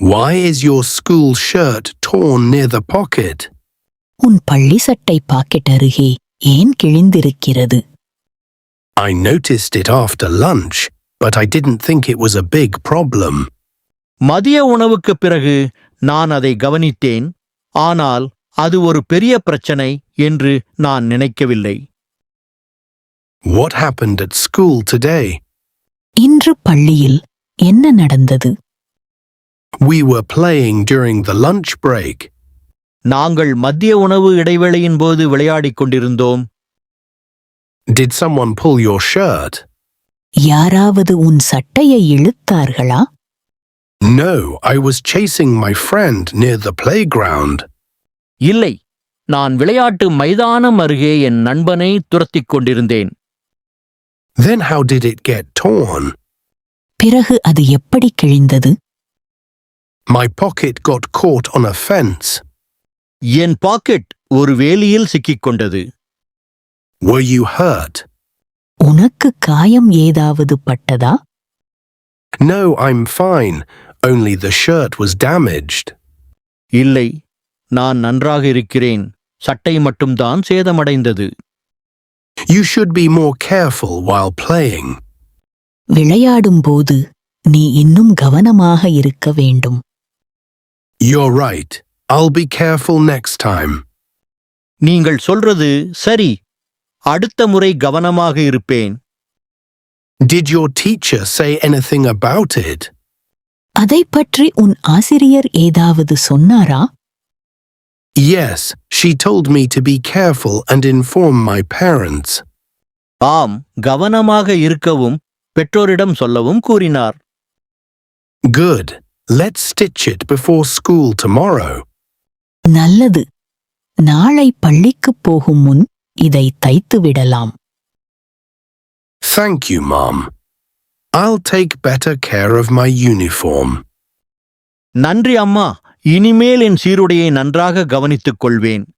Why is your school shirt torn near the pocket? உன் பள்ளி சட்டை பாக்கெட் அருகே ஏன் கிழிந்திருக்கிறது? I noticed it after lunch, but I didn't think it was a big problem. மதிய உணவுக்குப் பிறகு நான் அதை கவனித்தேன், ஆனால் அது ஒரு பெரிய பிரச்சனை என்று நான் நினைக்கவில்லை. What happened at school today? இன்று பள்ளியில் என்ன நடந்தது? We were playing during the lunch break. நாங்கள் மதிய உணவு இடைவேளையின் போது விளையாடிக் கொண்டிருந்தோம். Did someone pull your shirt? யாராவது உன் சட்டையை இழுத்தார்களா? No, I was chasing my friend near the playground. இல்லை, நான் விளையாட்டு மைதானம் அருகே என் நண்பனை துரத்திக் கொண்டிருந்தேன். Then how did it get torn? பிறகு அது எப்படி கிழிந்தது? My pocket got caught on a fence. என் பாக்கெட் ஒரு வேலியில் சிக்கிக்கொண்டது. Were you hurt? உனக்கு காயம் ஏதாவது பட்டதா? No, I'm fine. Only the shirt was damaged. இல்லை, நான் நன்றாக இருக்கிறேன். சட்டை மட்டும்தான் சேதமடைந்தது. You should be more careful while playing. விளையாடும்போது நீ இன்னும் கவனமாக இருக்க வேண்டும். You're right. I'll be careful next time. நீங்கள் சொல்றது சரி. அடுத்த முறை கவனமாக இருப்பேன். Did your teacher say anything about it? அதைப் பற்றி உன் ஆசிரியர் ஏதாவது சொன்னாரா? Yes, she told me to be careful and inform my parents. ஆம், கவனமாக இருக்கவும் பெற்றோரிடம் சொல்லவும் கூறினார். Good. Let's stitch it before school tomorrow. நல்லது. நாளை பள்ளிக்குப் போகும் முன் இதை தைத்து விடலாம். Thank you, Mom. I'll take better care of my uniform. நன்றி அம்மா. இனிமேல் என் சீருடையை நன்றாக கவனித்துக் கொள்வேன்.